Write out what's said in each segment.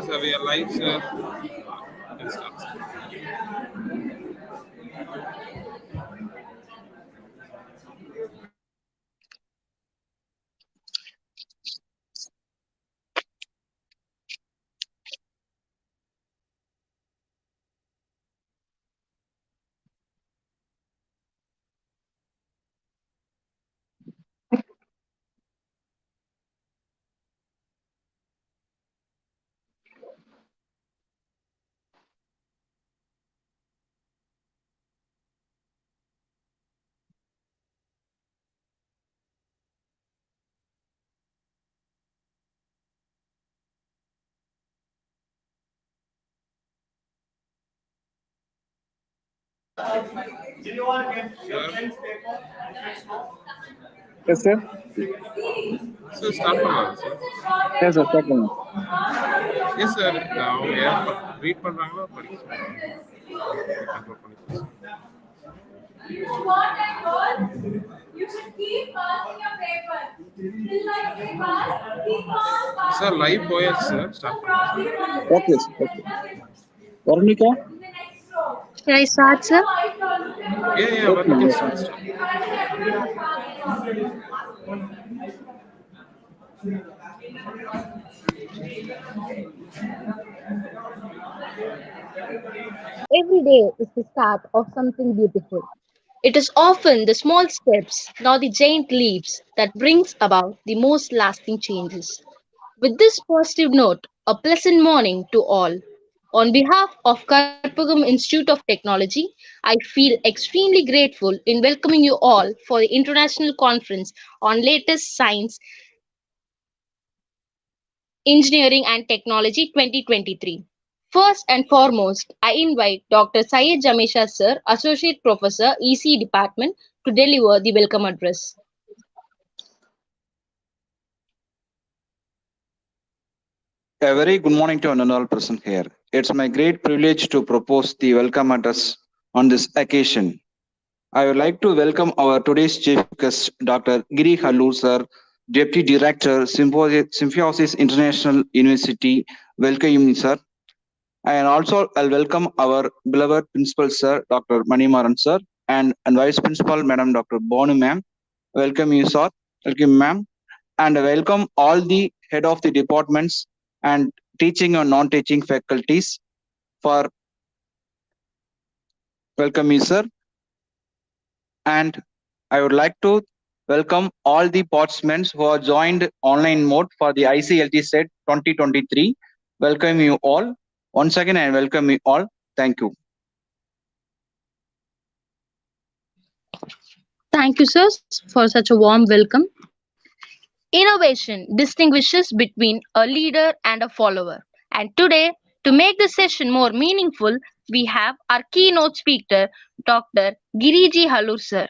So we are live, sir. Let's start. Sir, Yes, sir. so start பண்ணலாம் sir. Yes, sir. Second. Yes, sir. அவங்க யார் read பண்றாங்களோ படிக்க சொல்லுங்க. Control பண்ணிக்கலாம் sir. You know what I heard? You should keep passing your paper. Till I say pass, keep on passing. Sir, live போயாச்சு sir. Start பண்ணலாம். Probably one Okay, sir. Okay. Varnika? in the next row. Should I start, sir? No, I told you. Yeah, Yes, but you ma'am. can Yes, start. ma'am. Start. Every day is the start of something beautiful. It is often the small steps, not the giant leaps, that brings about the most lasting changes. With this positive note, a pleasant morning to all. On behalf of Karpagam Institute of Technology, I feel extremely grateful in welcoming you all for the International Conference on Latest Science, Engineering and Technology 2023. First and foremost, I invite Dr. Syed Jamesha Sir, Associate Professor, EC Department, to deliver the welcome address. A very good morning to an all present here. It's my great privilege to propose the welcome address on this occasion. I would like to welcome our today's chief guest, Dr. Giri Hallur, sir, Deputy Director, Symbiosis International University. Welcome, sir. And also, I'll welcome our beloved Principal, sir, Dr. Manimaran, sir, and Vice Principal, Madam Dr. Bonu, ma'am. Welcome you, sir. Welcome, ma'am. And welcome all the head of the departments and teaching or non-teaching faculties for welcome you, sir. And I would like to welcome all the participants who are joined online mode for the ICLT set 2023. Welcome you all. Once again, I welcome you all. Thank you. Thank you, sir, for such a warm welcome. Innovation distinguishes between a leader and a follower. And today, to make the session more meaningful, we have our keynote speaker, Dr. Giriji Halur sir.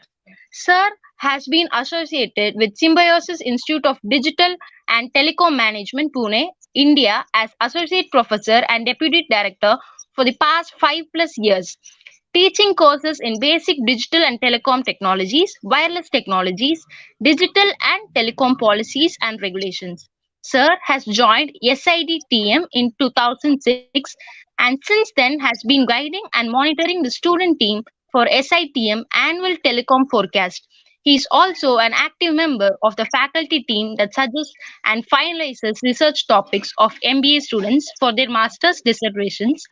Sir has been associated with Symbiosis Institute of Digital and Telecom Management, Pune, India, as Associate Professor and Deputy Director for the past 5+ years, teaching courses in basic digital and telecom technologies, wireless technologies, digital and telecom policies and regulations. Sir has joined SIDTM in 2006 and since then has been guiding and monitoring the student team for SITM annual telecom forecast. He is also an active member of the faculty team that suggests and finalizes research topics of MBA students for their master's dissertations.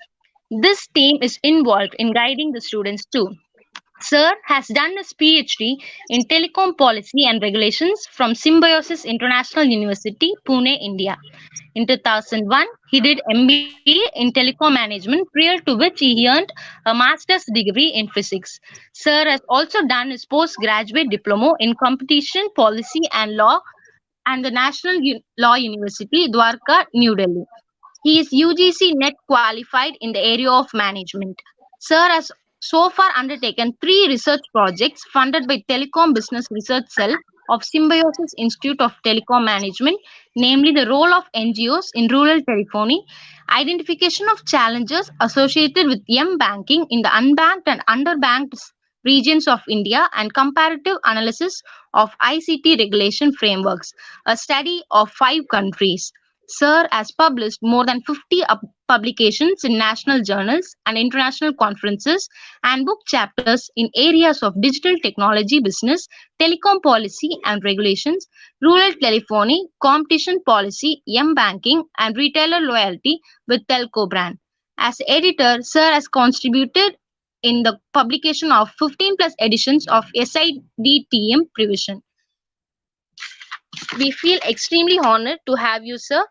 This team is involved in guiding the students too. Sir has done his PhD in telecom policy and regulations from Symbiosis International University, Pune, India. In 2001, he did MBA in telecom management, prior to which he earned a master's degree in physics. Sir has also done his postgraduate diploma in competition policy and law and the National Law University, Dwarka, New Delhi. He is UGC NET qualified in the area of management. Sir has so far undertaken 3 research projects funded by Telecom Business Research Cell of Symbiosis Institute of Telecom Management, namely the role of NGOs in rural telephony, identification of challenges associated with M-banking in the unbanked and underbanked regions of India, and comparative analysis of ICT regulation frameworks, a study of 5 countries. Sir has published more than 50 publications in national journals and international conferences and book chapters in areas of digital technology business, telecom policy and regulations, rural telephony, competition policy, M-banking, and retailer loyalty with Telco brand. As editor, Sir has contributed in the publication of 15 plus editions of SIDTM Prevision. We feel extremely honored to have you, sir.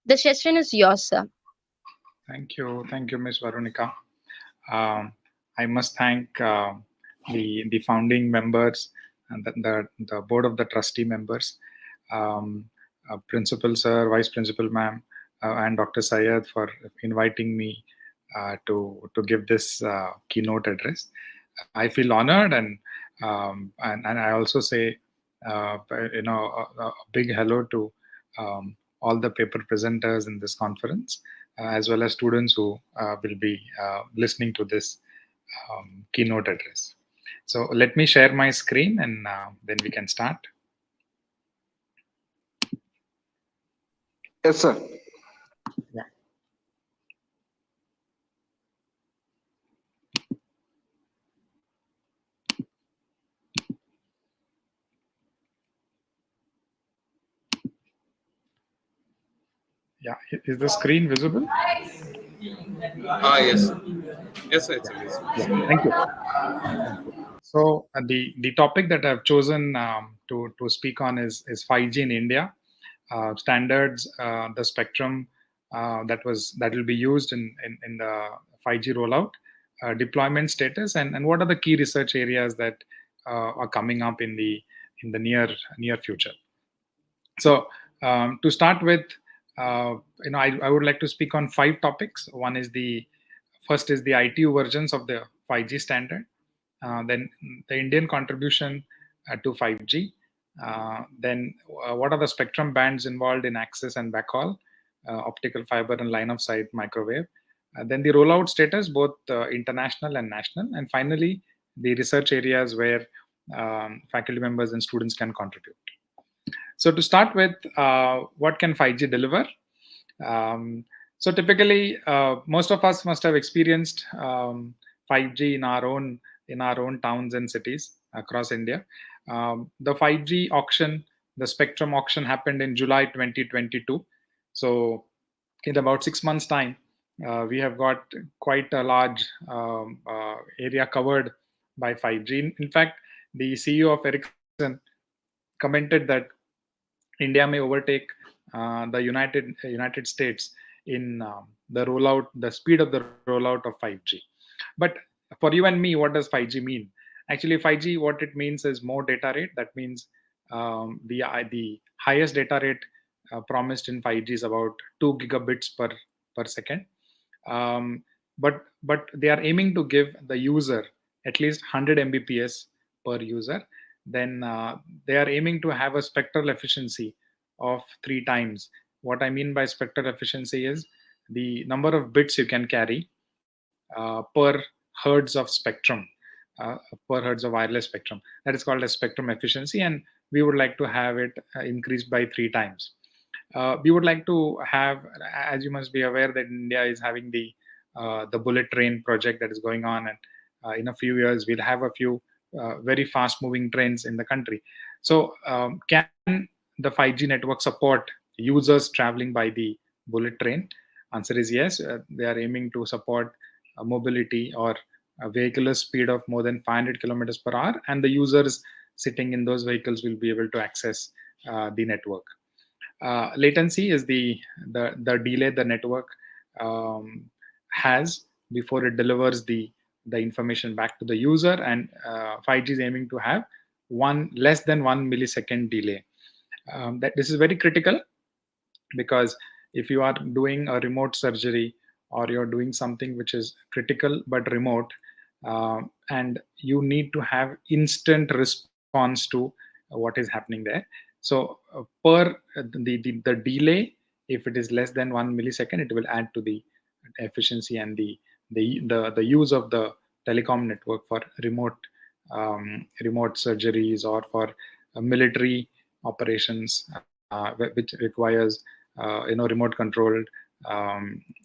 The session is yours, sir. Thank you, Ms. Veronica. I must thank the founding members and the board of the trustee members, Principal Sir, Vice Principal Ma'am, and Dr. Syed for inviting me to give this keynote address. I feel honored, and I also say a big hello to all the paper presenters in this conference, as well as students who will be listening to this keynote address. So let me share my screen, and then we can start. Yes, sir. Yeah. Yeah, is the screen visible? Yes. Yes, sir, it's visible. Yeah, thank you. So the topic that I've chosen to speak on is 5G in India, standards, the spectrum that will be used in the 5G rollout, deployment status, and what are the key research areas that are coming up in the near future. So to start with, I would like to speak on 5 topics. First is the ITU versions of the 5G standard, then the Indian contribution to 5G, then what are the spectrum bands involved in access and backhaul, optical fiber and line of sight microwave, then the rollout status, both international and national, and finally the research areas where faculty members and students can contribute. So to start with, what can 5G deliver? So typically, most of us must have experienced 5G in our own towns and cities across India. The 5G auction, the spectrum auction, happened in July 2022. So in about 6 months' time, we have got quite a large area covered by 5G. In fact, the CEO of Ericsson commented that India may overtake the United States in the speed of the rollout of 5G. But for you and me, what does 5G mean? Actually, 5G, what it means is more data rate. That means the highest data rate promised in 5G is about 2 gigabits per second. But they are aiming to give the user at least 100 Mbps per user. Then they are aiming to have a spectral efficiency of 3 times. What I mean by spectral efficiency is the number of bits you can carry per hertz of spectrum, per hertz of wireless spectrum. That is called a spectrum efficiency, and we would like to have it increased by 3 times. We would like to have, as you must be aware, that India is having the bullet train project that is going on, and in a few years we'll have a few very fast moving trains in the country. So can the 5G network support users traveling by the bullet train? Answer is yes. They are aiming to support mobility or a vehicular speed of more than 500 kilometers per hour, and the users sitting in those vehicles will be able to access the network. Latency is the delay the network has before it delivers the information back to the user, and 5G is aiming to have less than 1 millisecond delay. That this is very critical, because if you are doing a remote surgery or you're doing something which is critical but remote, and you need to have instant response to what is happening there. So per the delay, if it is less than 1 millisecond, it will add to the efficiency and the use of the telecom network for remote surgeries or for military operations, which requires remote controlled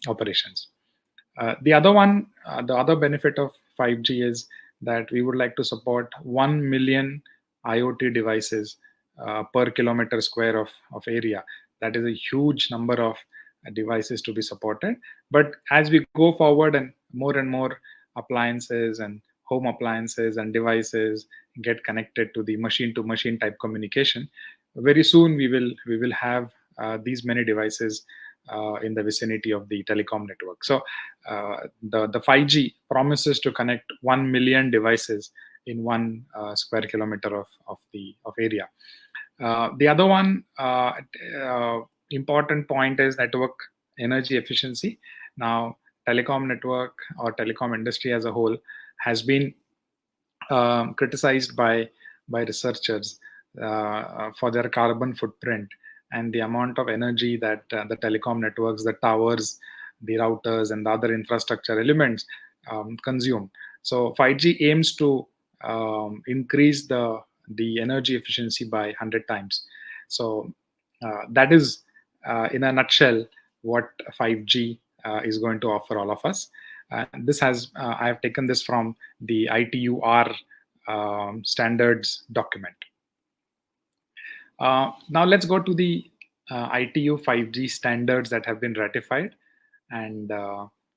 operations. The other benefit of 5G is that we would like to support 1 million IoT devices per kilometer square of area. That is a huge number of devices to be supported. But as we go forward and more appliances and home appliances and devices get connected to the machine-to-machine type communication, very soon we will have these many devices in the vicinity of the telecom network. So the 5G promises to connect 1 million devices in 1 square kilometer of area. The other one important point is network energy efficiency. Now, telecom network or telecom industry as a whole has been criticized by researchers for their carbon footprint and the amount of energy that the telecom networks, the towers, the routers, and the other infrastructure elements consume. So 5G aims to increase the energy efficiency by 100 times. So that is, in a nutshell, what 5G is going to offer all of us. This has I have taken this from the ITU-R standards document. Now let's go to the ITU 5G standards that have been ratified and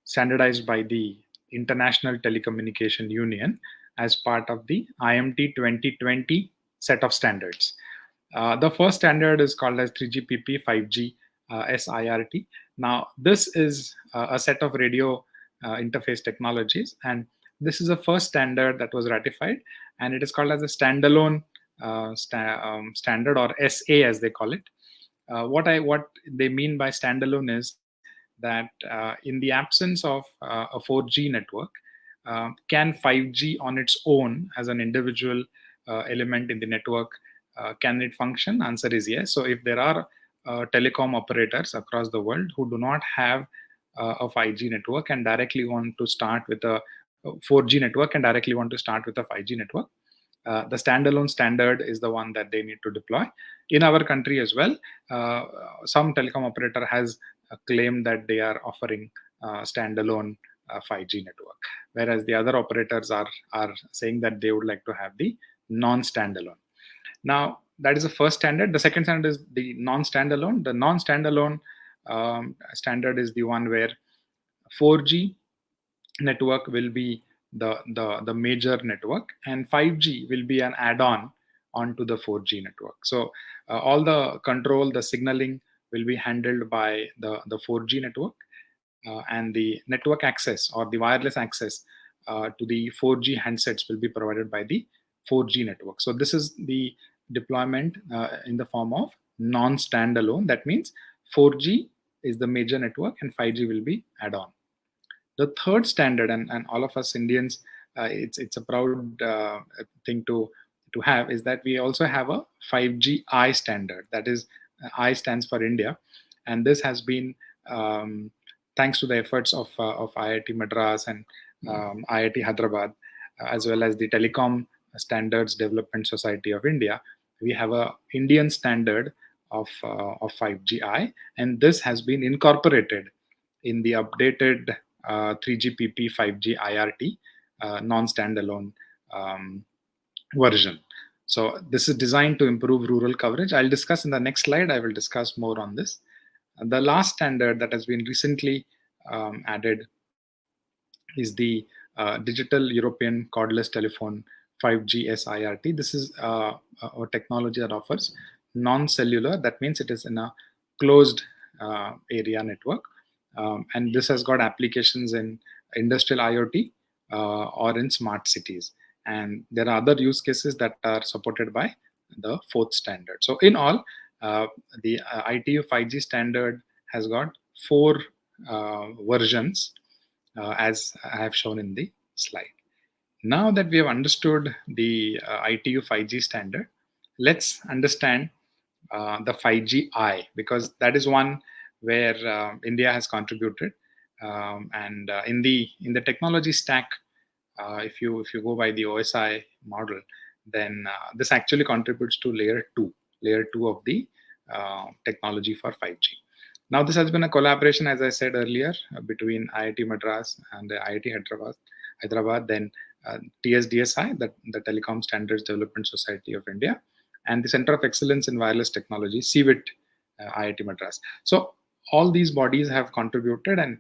standardized by the International Telecommunication Union as part of the IMT 2020 set of standards. The first standard is called as 3GPP 5G SIRT. Now, this is a set of radio interface technologies, and this is the first standard that was ratified, and it is called as a standalone standard, or SA as they call it. What they mean by standalone is that in the absence of a 4G network, can 5G on its own as an individual element in the network, can it function? Answer is yes. So if there are telecom operators across the world who do not have a 5G network and directly want to start with a 4G network and directly want to start with a 5G network, the standalone standard is the one that they need to deploy. In our country as well, some telecom operator has claimed that they are offering standalone 5G network, whereas the other operators are saying that they would like to have the non-standalone. Now, that is the first standard. The second standard is the non-standalone. The non-standalone standard is the one where 4G network will be the major network, and 5G will be an add-on onto the 4G network. So all the control, the signaling will be handled by the 4G network, and the network access or the wireless access to the 4G handsets will be provided by the 4G network. So this is the deployment in the form of non-standalone. That means 4G is the major network and 5G will be add-on. The third standard, and all of us Indians, it's a proud thing to have, is that we also have a 5G I standard. That is, I stands for India, and this has been thanks to the efforts of IIT Madras and IIT Hyderabad, as well as the Telecom Standards Development Society of India. We have a Indian standard of 5G-I, and this has been incorporated in the updated 3GPP 5G IRT non-standalone version. So this is designed to improve rural coverage. I'll discuss in the next slide. I will discuss more on this. The last standard that has been recently added is the Digital European Cordless Telephone 5G SIRT. This is a technology that offers non-cellular. That means it is in a closed area network. And this has got applications in industrial IoT or in smart cities. And there are other use cases that are supported by the fourth standard. So in all, the ITU 5G standard has got 4 versions as I have shown in the slide. Now that we have understood the ITU 5G standard, let's understand the 5G-I, because that is one where India has contributed. And in the technology stack, if you go by the OSI model, then this actually contributes to layer 2 of the technology for 5G. Now, this has been a collaboration, as I said earlier, between IIT Madras and the IIT Hyderabad, then TSDSI, the Telecom Standards Development Society of India, and the Center of Excellence in Wireless Technology, CVIT, IIT Madras. So all these bodies have contributed, and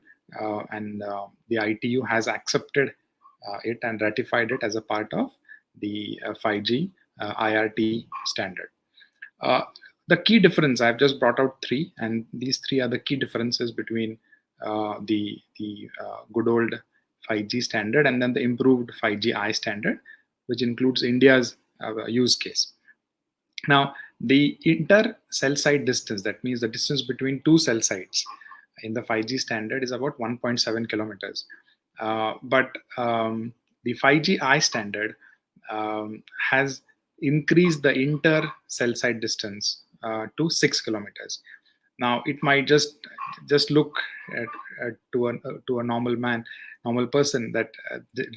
the ITU has accepted it and ratified it as a part of the 5G IRT standard. The key difference, I've just brought out three, and these three are the key differences between the good old 5G standard and then the improved 5G-I standard, which includes India's use case. Now, the inter cell site distance, that means the distance between two cell sites in the 5G standard, is about 1.7 kilometers. But the 5G-I standard has increased the inter cell site distance to 6 kilometers. Now, it might just look to a normal person that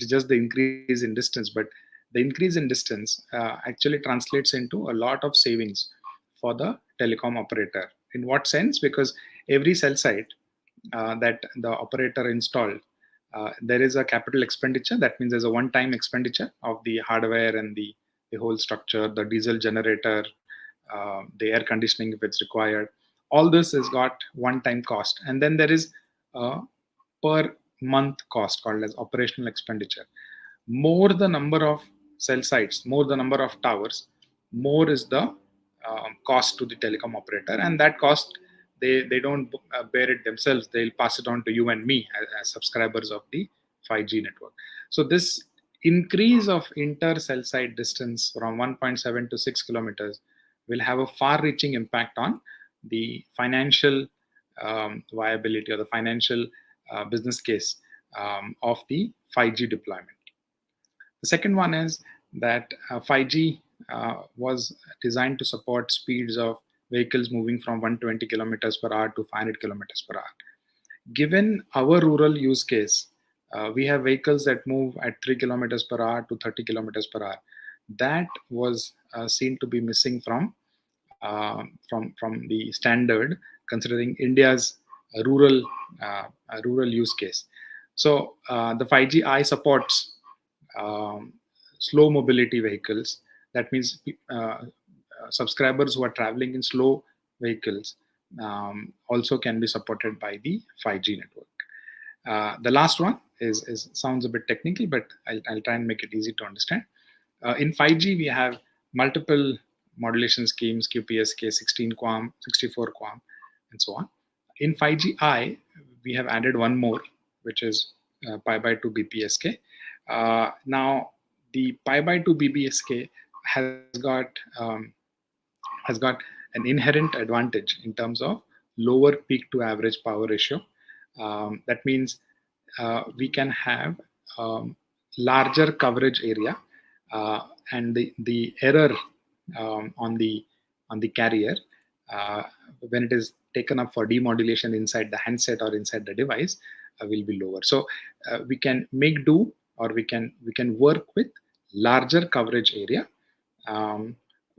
just the increase in distance, but the increase in distance actually translates into a lot of savings for the telecom operator. In what sense? Because every cell site that the operator installed, there is a capital expenditure. That means there's a one-time expenditure of the hardware and the whole structure, the diesel generator, the air conditioning if it's required. All this has got one-time cost. And then there is a per month cost called as operational expenditure. More the number of cell sites, more the number of towers, more is the cost to the telecom operator. And that cost, they don't bear it themselves. They'll pass it on to you and me as subscribers of the 5G network. So this increase of inter cell site distance from 1.7 to 6 kilometers will have a far-reaching impact on the financial viability or the financial business case of the 5G deployment. The second one is that 5G was designed to support speeds of vehicles moving from 120 kilometers per hour to 500 kilometers per hour. Given our rural use case, we have vehicles that move at 3 kilometers per hour to 30 kilometers per hour. That was seen to be missing from the standard, considering India's rural use case. So the 5G-I supports slow mobility vehicles. That means subscribers who are traveling in slow vehicles also can be supported by the 5G network. The last one is sounds a bit technical, but I'll try and make it easy to understand. In 5G, we have multiple modulation schemes, QPSK, 16 QAM, 64 QAM, and so on. In 5G-I, we have added one more, which is pi by 2 BPSK. Now, the pi by 2 BPSK has got an inherent advantage in terms of lower peak to average power ratio. That means we can have larger coverage area, and the error on the carrier when it is taken up for demodulation inside the handset or inside the device will be lower. So we can make do, or we can work with larger coverage area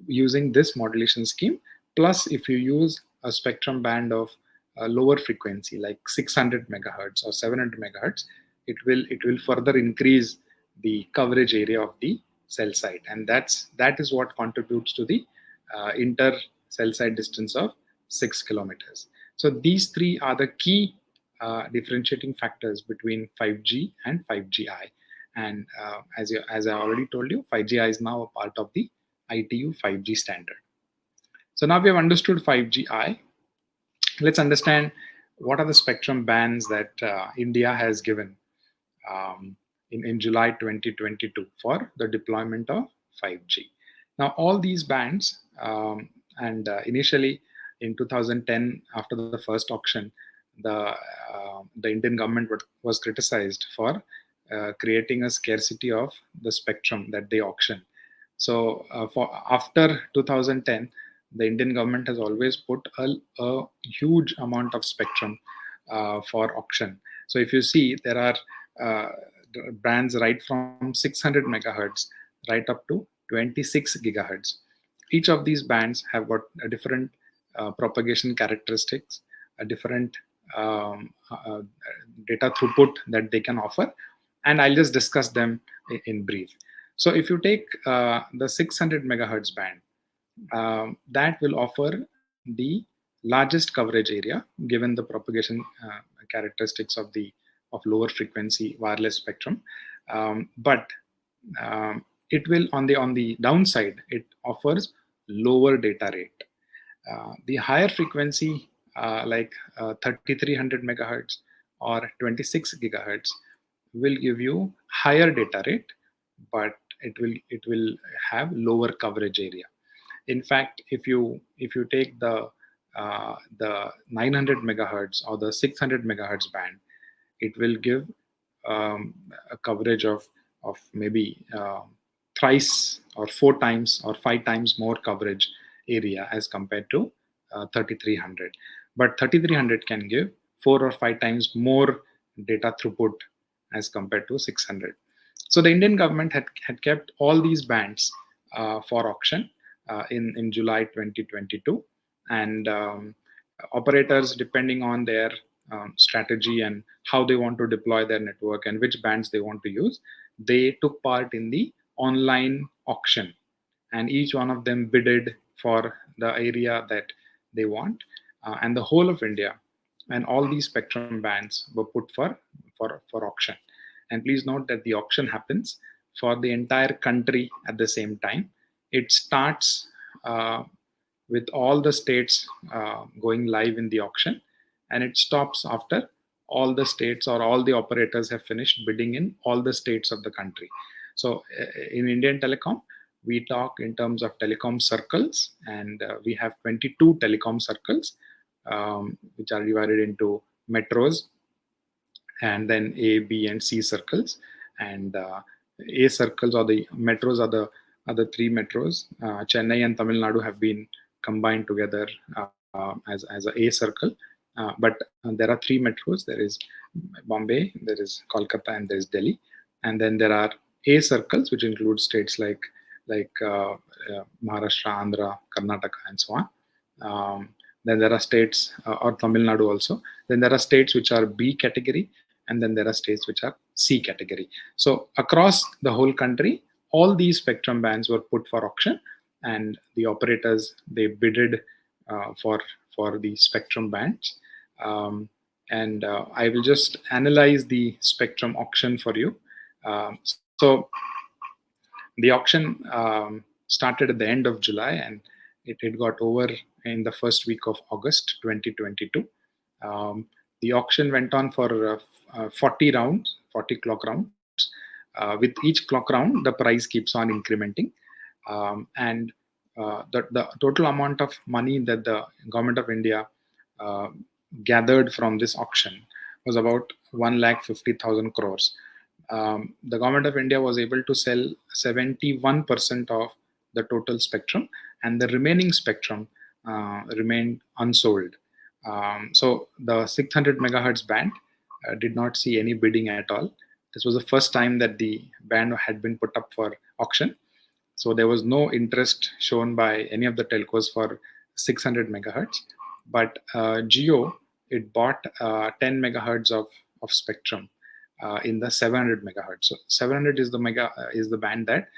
using this modulation scheme. Plus, if you use a spectrum band of a lower frequency like 600 megahertz or 700 megahertz, it will further increase the coverage area of the cell site, and that is what contributes to the inter cell site distance of 6 kilometers. So these three are the key differentiating factors between 5G and 5G-I. And as I already told you, 5G-I is now a part of the ITU 5G standard. So now we have understood 5G-I. Let's understand what are the spectrum bands that India has given in July 2022 for the deployment of 5G. Now, all these bands, and initially in 2010, after the first auction, the Indian government was criticized for creating a scarcity of the spectrum that they auction. So after 2010, the Indian government has always put a huge amount of spectrum for auction. So if you see, there are bands right from 600 megahertz right up to 26 gigahertz. Each of these bands have got a different propagation characteristics, different data throughput that they can offer, and I'll just discuss them in brief. So if you take the 600 megahertz band, that will offer the largest coverage area given the propagation characteristics of lower frequency wireless spectrum, but it will on the downside, it offers lower data rate. The higher frequency like 3300 megahertz or 26 gigahertz will give you higher data rate, but it will have lower coverage area. In fact, if you take the 900 megahertz or the 600 megahertz band, it will give a coverage of maybe thrice or 4 times or 5 times more coverage area as compared to 3300. But 3300 can give 4 or 5 times more data throughput as compared to 600. So the Indian government had kept all these bands for auction in July 2022, and operators, depending on their strategy and how they want to deploy their network and which bands they want to use, they took part in the online auction, and each one of them bidded for the area that they want, and the whole of India and all these spectrum bands were put for auction. And please note that the auction happens for the entire country at the same time. It starts with all the states going live in the auction, and it stops after all the states or all the operators have finished bidding in all the states of the country. So in Indian Telecom, we talk in terms of telecom circles, and we have 22 telecom circles, which are divided into metros, and then A, B, and C circles. And A circles or the metros are the 3 metros. Chennai and Tamil Nadu have been combined together as a circle. But there are 3 metros. There is Bombay, there is Kolkata, and there is Delhi. And then there are A circles, which include states like Maharashtra, Andhra, Karnataka, and so on. Then there are states, or Tamil Nadu also. Then there are states which are B category, and then there are states which are C category. So across the whole country, all these spectrum bands were put for auction, and the operators, they bidded for the spectrum bands. And I will just analyze the spectrum auction for you. So the auction started at the end of July, and it got over in the first week of August 2022. The auction went on for 40 rounds, 40 clock rounds. With each clock round, the price keeps on incrementing. And the total amount of money that the government of India gathered from this auction was about 1,50,000 crores. The government of India was able to sell 71% of the total spectrum, and the remaining spectrum remained unsold. So the 600 megahertz band did not see any bidding at all. This was the first time that the band had been put up for auction. So there was no interest shown by any of the telcos for 600 megahertz. But Jio, it bought 10 megahertz of spectrum in the 700 megahertz. So 700 is the band that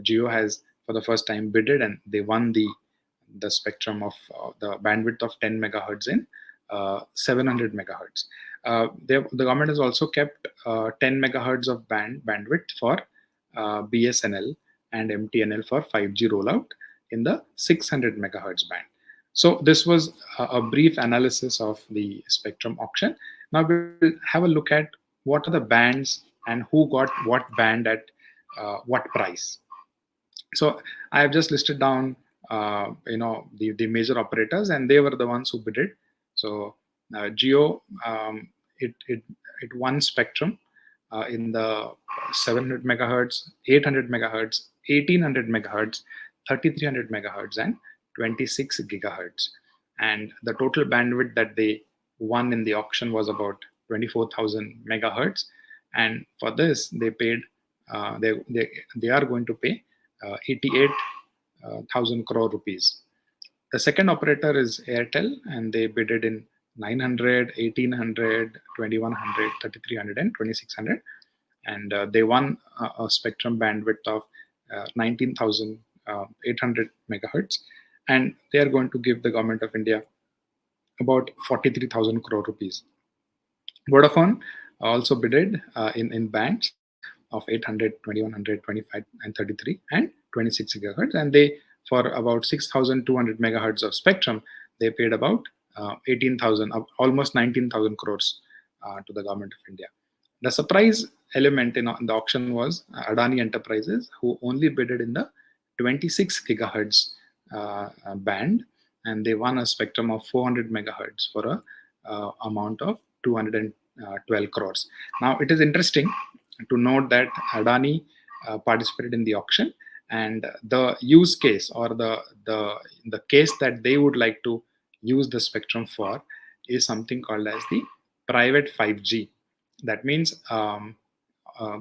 Jio has for the first time bidded, and they won the spectrum of the bandwidth of 10 megahertz in 700 megahertz. The government has also kept 10 megahertz of bandwidth for BSNL and MTNL for 5G rollout in the 600 megahertz band. So this was a brief analysis of the spectrum auction. Now we'll have a look at what are the bands and who got what band at what price. So I have just listed down the major operators, and they were the ones who bidded. So Jio, it won spectrum in the 700 megahertz, 800 megahertz, 1800 megahertz, 3300 megahertz, and 26 gigahertz. And the total bandwidth that they won in the auction was about 24,000 megahertz. And for this, they paid. They are going to pay 88,000 crore rupees. The second operator is Airtel, and they bidded in 900, 1800, 2100, 3300, and 2600. And they won a spectrum bandwidth of 19,800 megahertz. And they are going to give the government of India about 43,000 crore rupees. Vodafone also bidded in bands of 800, 2100, 25, and 33, and 26 gigahertz. And they, for about 6,200 megahertz of spectrum, they paid about 18,000, almost 19,000 crores to the government of India. The surprise element in the auction was Adani Enterprises, who only bidded in the 26 gigahertz band, and they won a spectrum of 400 megahertz for a amount of 212 crores. Now, it is interesting to note that Adani participated in the auction, and the use case, or the case that they would like to use the spectrum for, is something called as the private 5G. That means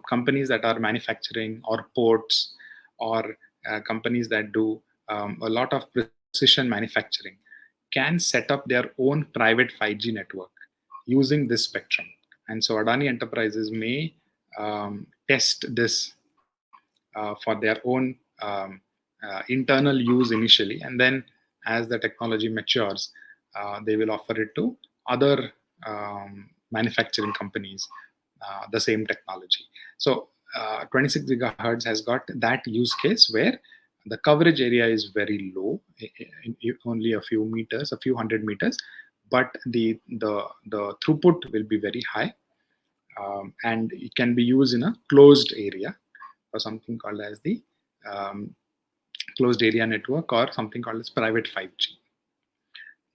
companies that are manufacturing, or ports, or companies that do a lot of precision manufacturing can set up their own private 5G network using this spectrum. And so Adani Enterprises may test this for their own internal use initially, and then as the technology matures, they will offer it to other manufacturing companies, the same technology. So 26 gigahertz has got that use case where the coverage area is very low, only a few meters, a few hundred meters, but the throughput will be very high, and it can be used in a closed area for something called as the closed area network, or something called as private 5G.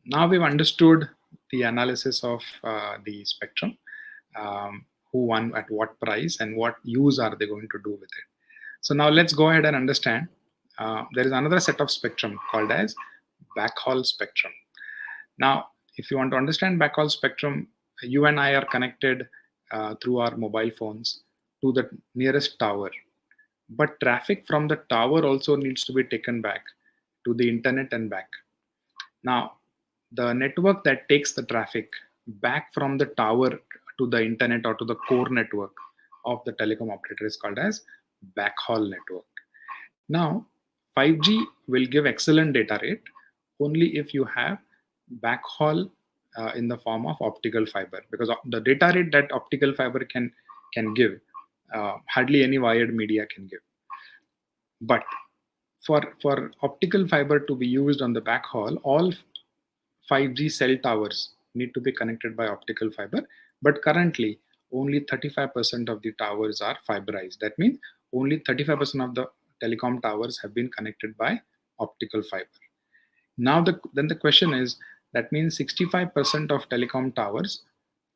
Now we've understood the analysis of the spectrum, who won at what price and what use are they going to do with it. So now let's go ahead and understand. There is another set of spectrum called as backhaul spectrum. Now, if you want to understand backhaul spectrum, you and I are connected through our mobile phones to the nearest tower. But traffic from the tower also needs to be taken back to the internet and back. Now, the network that takes the traffic back from the tower to the internet or to the core network of the telecom operator is called as backhaul network. Now, 5G will give excellent data rate only if you have backhaul in the form of optical fiber, because the data rate that optical fiber can give, hardly any wired media can give. But for optical fiber to be used on the backhaul, all 5G cell towers need to be connected by optical fiber. But currently, only 35% of the towers are fiberized. That means only 35% of the telecom towers have been connected by optical fiber. Now, then the question is, that means 65% of telecom towers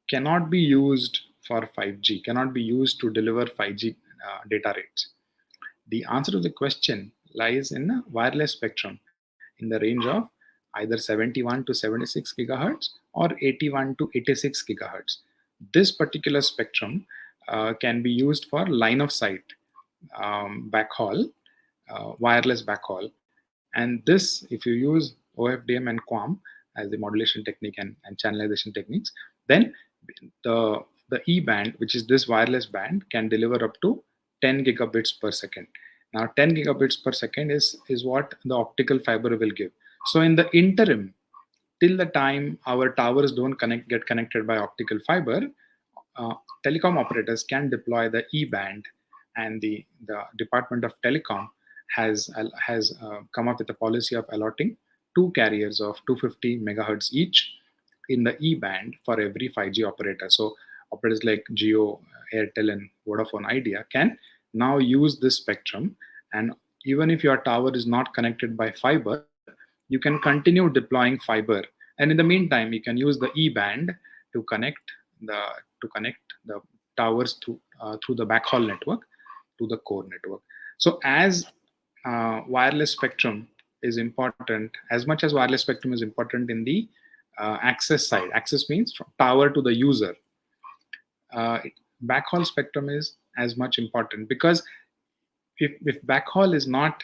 cannot be used for 5G, cannot be used to deliver 5G data rates. The answer to the question lies in a wireless spectrum in the range of either 71 to 76 gigahertz or 81 to 86 gigahertz. This particular spectrum can be used for line of sight backhaul, wireless backhaul. And this, if you use OFDM and QAM as the modulation technique and channelization techniques, then the E-band, which is this wireless band, can deliver up to 10 gigabits per second. Now, 10 gigabits per second is what the optical fiber will give. So in the interim, till the time our towers don't get connected by optical fiber, telecom operators can deploy the E-band, and the Department of Telecom has come up with a policy of allotting 2 carriers of 250 megahertz each in the E-band for every 5G operator. So operators like Jio, Airtel, and Vodafone Idea can now use this spectrum, and even if your tower is not connected by fiber, you can continue deploying fiber, and in the meantime you can use the E-band to connect the towers through the backhaul network to the core network. So as wireless spectrum is important, as much as wireless spectrum is important in the access side, access means from tower to the user, backhaul spectrum is as much important, because if backhaul is not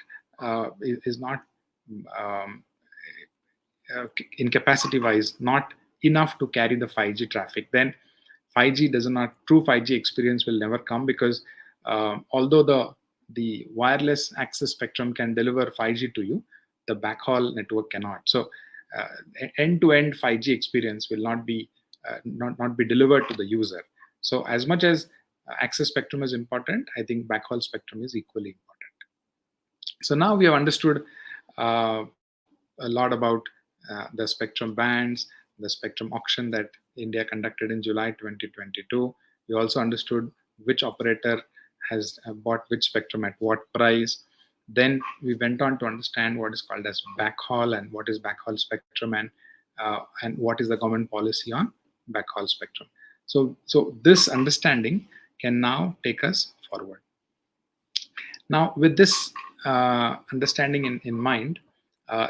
in capacity wise not enough to carry the 5G traffic, then true 5G experience will never come, because although the wireless access spectrum can deliver 5G to you, the backhaul network cannot. So end-to-end 5G experience will not be delivered to the user. So as much as access spectrum is important, I think backhaul spectrum is equally important. So now we have understood a lot about the spectrum bands, the spectrum auction that India conducted in July 2022. We also understood which operator has bought which spectrum at what price. Then we went on to understand what is called as backhaul and what is backhaul spectrum, and what is the government policy on backhaul spectrum. So this understanding can now take us forward. Now, with this understanding in mind,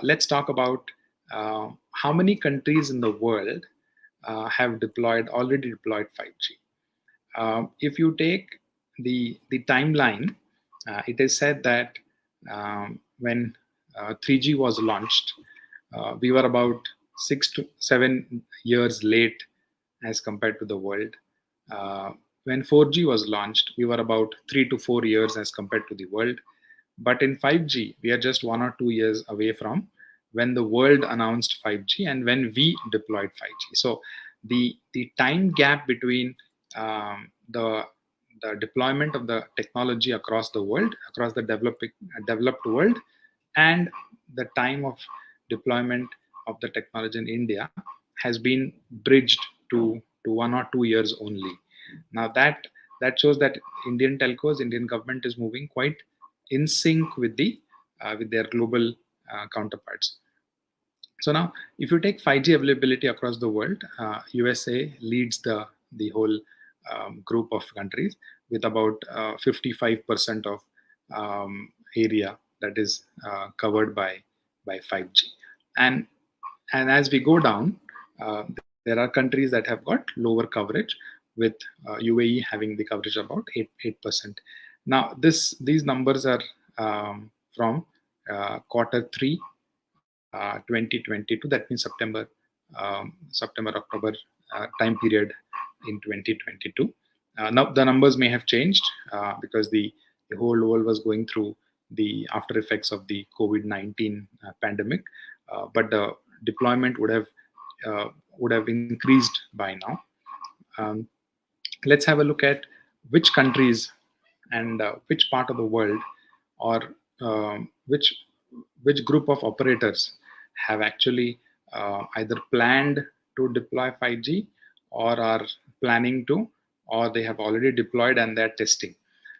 let's talk about how many countries in the world have already deployed 5G. If you take the timeline, it is said that when 3G was launched, we were about 6 to 7 years late as compared to the world. When 4G was launched, we were about 3 to 4 years as compared to the world. But in 5G, we are just 1 or 2 years away from when the world announced 5G and when we deployed 5G. So the time gap between the deployment of the technology across the world, across the developed world, and the time of deployment of the technology in India has been bridged to 1 or 2 years only. Now that shows that Indian telcos, Indian government is moving quite in sync with their global counterparts. So now, if you take 5G availability across the world, USA leads the whole group of countries with about 55% of area that is covered by 5G. And as we go down, there are countries that have got lower coverage, with UAE having the coverage about 8%. Now, these numbers are from Q3 2022. That means September, October time period in 2022. Now the numbers may have changed because the whole world was going through the after effects of the COVID-19 pandemic, but the deployment would have increased by now. Let's have a look at which countries and which part of the world, or which group of operators have actually either planned to deploy 5G, or are planning to, or they have already deployed and they're testing.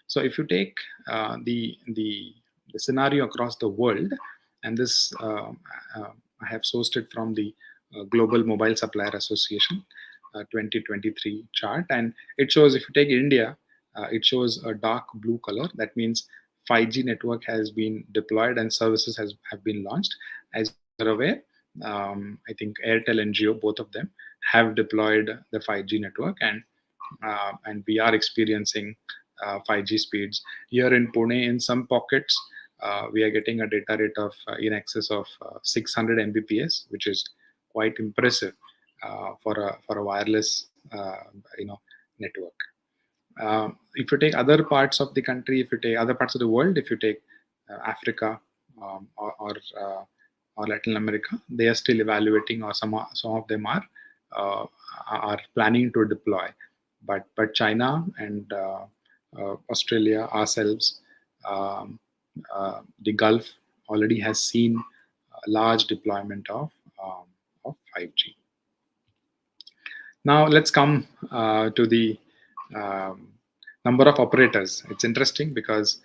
So if you take the scenario across the world, and this I have sourced it from the Global Mobile Supplier Association 2023 chart, and it shows, if you take India, it shows a dark blue color. That means 5G network has been deployed and services have been launched. As you're aware, I think Airtel and Jio, both of them, have deployed the 5G network, and we are experiencing 5G speeds. Here in Pune, in some pockets, we are getting a data rate of in excess of 600 Mbps, which is quite impressive for a wireless network. If you take other parts of the country, if you take other parts of the world, if you take Africa or Latin America, they are still evaluating, or some of them are planning to deploy. But China and Australia, ourselves, the Gulf already has seen a large deployment of 5G. Now let's come to the number of operators. It's interesting because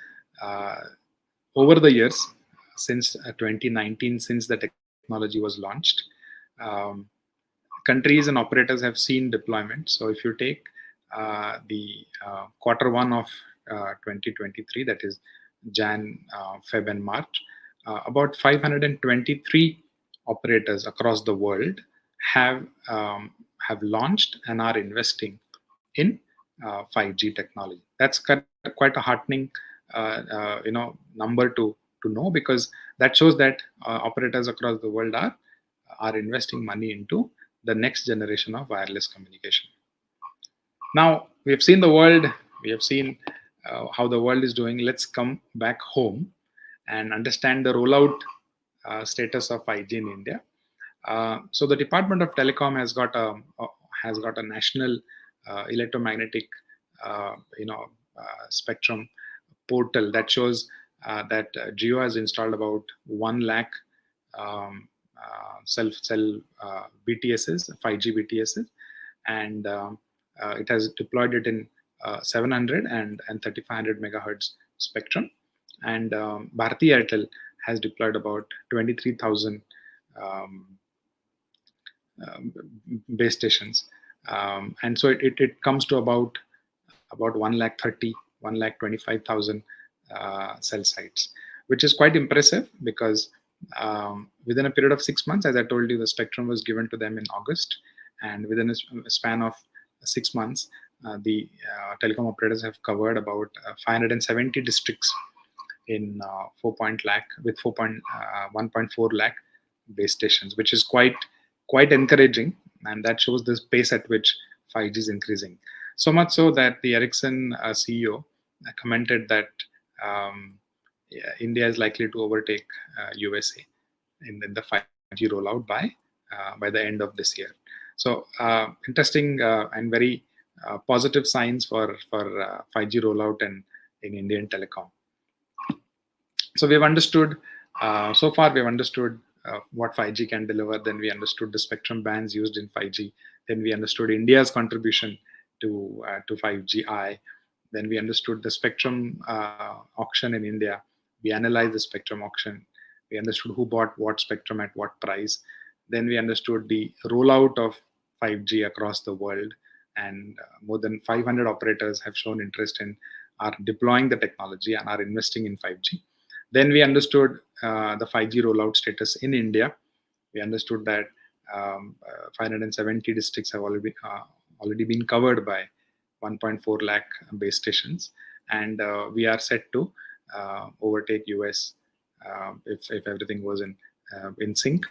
over the years, since 2019, since the technology was launched, countries and operators have seen deployment. So if you take the Q1 of 2023, that is Jan, Feb and March, about 523 operators across the world have launched and are investing in 5G technology. That's quite a heartening number to know, because that shows that operators across the world are investing money into the next generation of wireless communication. Now, we have seen the world, we have seen how the world is doing. Let's come back home and understand the rollout status of 5G in India. So the Department of Telecom has got a national electromagnetic spectrum portal that shows that Jio has installed about 1 lakh cell BTSs, 5G BTSs, and it has deployed it in 700 and 3500 megahertz spectrum. And Bharti Airtel has deployed about 23,000 base stations, and so it comes to about 1,25,000 cell sites, which is quite impressive because within a period of 6 months, as I told you, the spectrum was given to them in August, and within a span of 6 months, the telecom operators have covered about 570 districts in 1.4 lakh base stations, which is quite encouraging, and that shows the pace at which 5G is increasing. So much so that the Ericsson CEO commented that India is likely to overtake USA in the 5G rollout by the end of this year. So interesting and very positive signs for 5G rollout in Indian telecom. So we've understood, so far we've understood what 5G can deliver. Then we understood the spectrum bands used in 5G. Then we understood India's contribution to 5G-I. Then we understood the spectrum auction in India. We analyzed the spectrum auction. We understood who bought what spectrum at what price. Then we understood the rollout of 5G across the world, and more than 500 operators have shown interest in are deploying the technology and are investing in 5G. Then we understood the 5G rollout status in India. We understood that 570 districts have already been covered by 1.4 lakh base stations, and we are set to overtake US if everything was in sync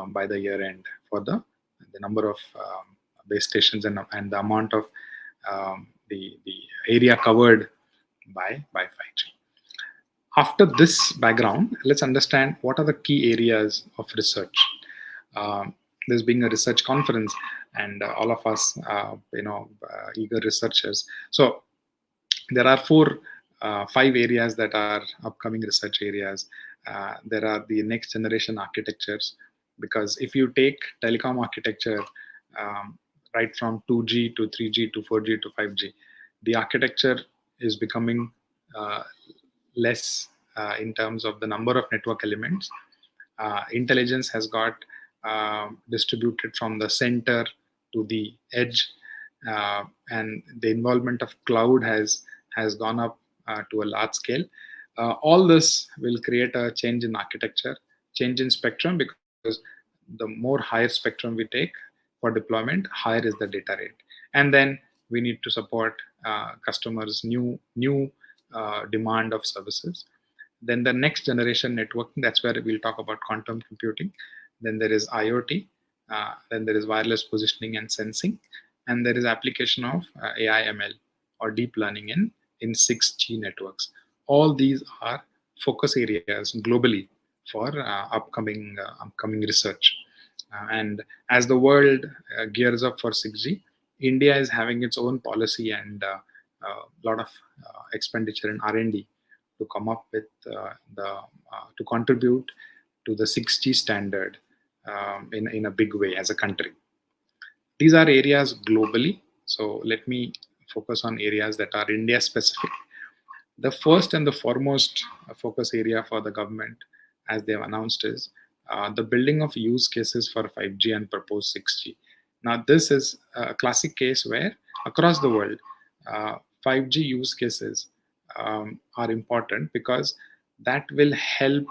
by the year end for the number of base stations and the amount of the area covered by 5G. After this background, let's understand what are the key areas of research. This being a research conference, and all of us, eager researchers. So there are 5 areas that are upcoming research areas. There are the next generation architectures, because if you take telecom architecture right from 2G to 3G to 4G to 5G, the architecture is becoming less in terms of the number of network elements. Intelligence has got distributed from the center to the edge, and the involvement of cloud has gone up to a large scale. All this will create a change in architecture, change in spectrum, because the more higher spectrum we take for deployment, higher is the data rate. And then we need to support customers' new demand of services. Then the next generation networking, that's where we'll talk about quantum computing. Then there is IoT. Then there is wireless positioning and sensing. And there is application of AI ML or deep learning in 6G networks. All these are focus areas globally for upcoming research. And as the world gears up for 6G, India is having its own policy and a lot of expenditure in R&D to come up with to contribute to the 6G standard in a big way as a country. These are areas globally. So let me focus on areas that are India specific. The first and the foremost focus area for the government, as they have announced, is the building of use cases for 5G and proposed 6G. Now, this is a classic case where across the world, 5G use cases are important, because that will help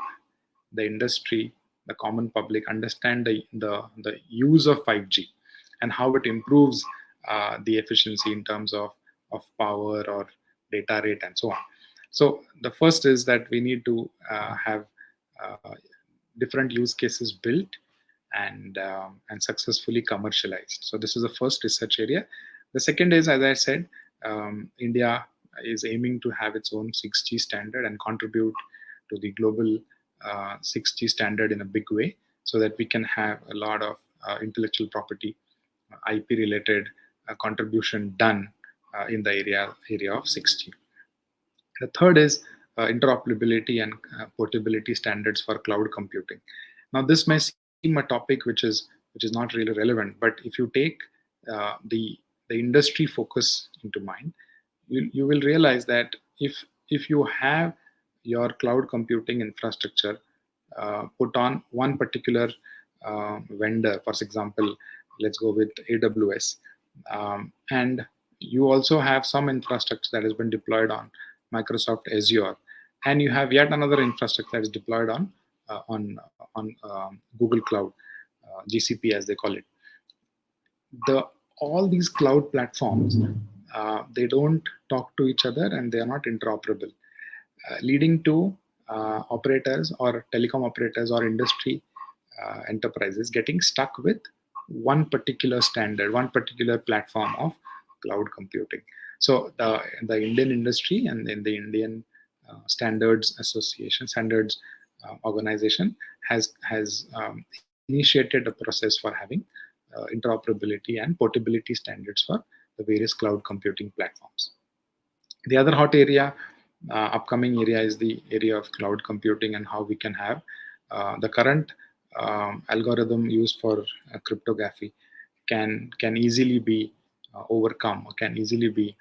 the industry, the common public, understand the use of 5G and how it improves the efficiency in terms of power or data rate and so on. So the first is that we need to have different use cases built, and successfully commercialized. So this is the first research area. The second is, as I said, India is aiming to have its own 6G standard and contribute to the global 6G standard in a big way, so that we can have a lot of intellectual property, IP related contribution done in the area of 6G. The third is interoperability and portability standards for cloud computing. Now, this may seem a topic which is not really relevant, but if you take the industry focus into mind, you will realize that if you have your cloud computing infrastructure put on one particular vendor, for example, let's go with AWS, and you also have some infrastructure that has been deployed on Microsoft Azure, and you have yet another infrastructure that is deployed on Google Cloud, GCP as they call it. All these cloud platforms, they don't talk to each other and they are not interoperable, leading to operators or telecom operators or industry enterprises getting stuck with one particular standard, one particular platform of cloud computing. So the Indian industry and then the Indian standards organization has initiated a process for having interoperability and portability standards for the various cloud computing platforms. The other hot area, upcoming area, is the area of cloud computing and how we can have the current algorithm used for cryptography can easily be overcome, or can easily be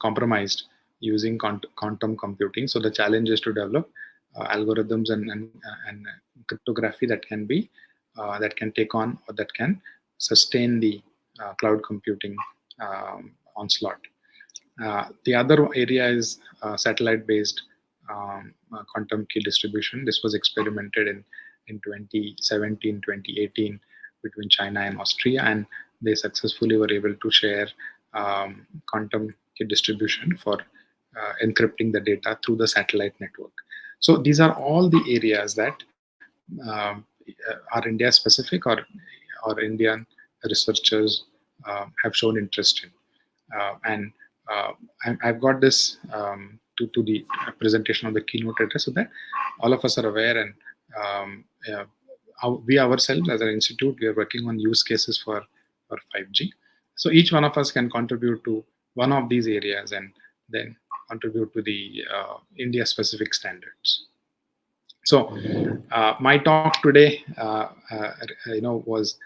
compromised using quantum computing. So the challenge is to develop algorithms and cryptography that can take on, or that can sustain the cloud computing onslaught. The other area is satellite-based quantum key distribution. This was experimented in 2017, 2018 between China and Austria, and they successfully were able to share quantum key distribution for encrypting the data through the satellite network. So these are all the areas that are India specific or Indian researchers have shown interest in. And I've got this to the presentation of the keynote address, so that all of us are aware, and we ourselves as an institute, we are working on use cases for 5G. So each one of us can contribute to one of these areas and then contribute to the India specific standards. So my talk today was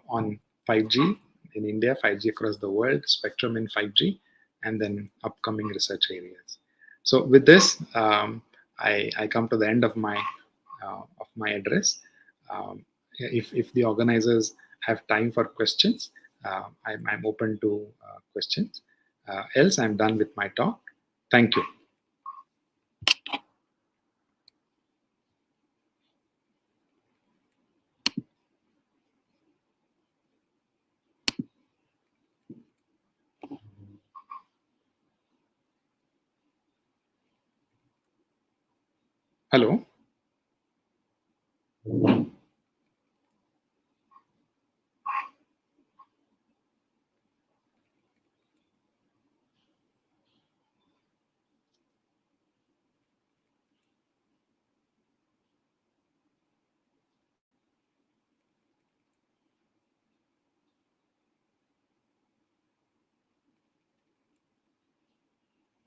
on 5G in India, 5G across the world, spectrum in 5G, and then upcoming research areas. So with this, I come to the end of my address. If the organizers have time for questions, I'm open to questions. Else, I'm done with my talk. Thank you. Hello.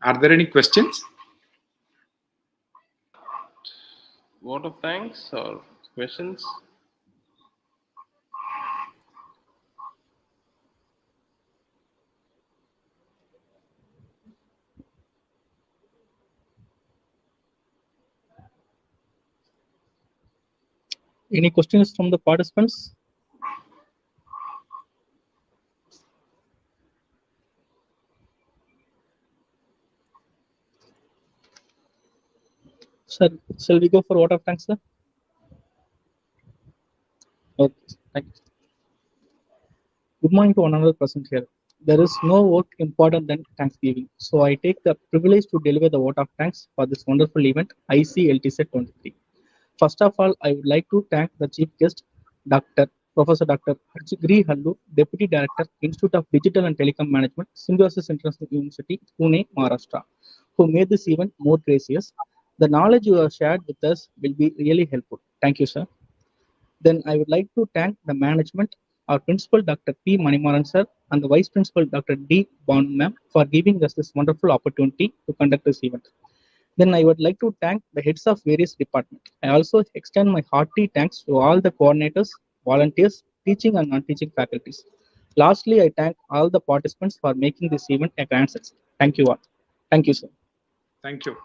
Are there any questions? Vote of thanks or questions? Any questions from the participants? Sir, shall we go for vote of thanks, sir? Okay, thank you. Good morning to another person here. There is no work important than Thanksgiving. So I take the privilege to deliver the vote of thanks for this wonderful event, ICLTZ 23. First of all, I would like to thank the chief guest, Professor Dr. Harjigri Hallu, Deputy Director, Institute of Digital and Telecom Management, Symbiosis International University, Pune, Maharashtra, who made this event more gracious. The knowledge you have shared with us will be really helpful. Thank you, sir. Then I would like to thank the management, our principal Dr. P. Manimaran sir, and the vice principal Dr. D. Bond ma'am for giving us this wonderful opportunity to conduct this event. Then I would like to thank the heads of various departments. I also extend my hearty thanks to all the coordinators, volunteers, teaching and non-teaching faculties. Lastly, I thank all the participants for making this event a grand success. Thank you all. Thank you, sir. Thank you.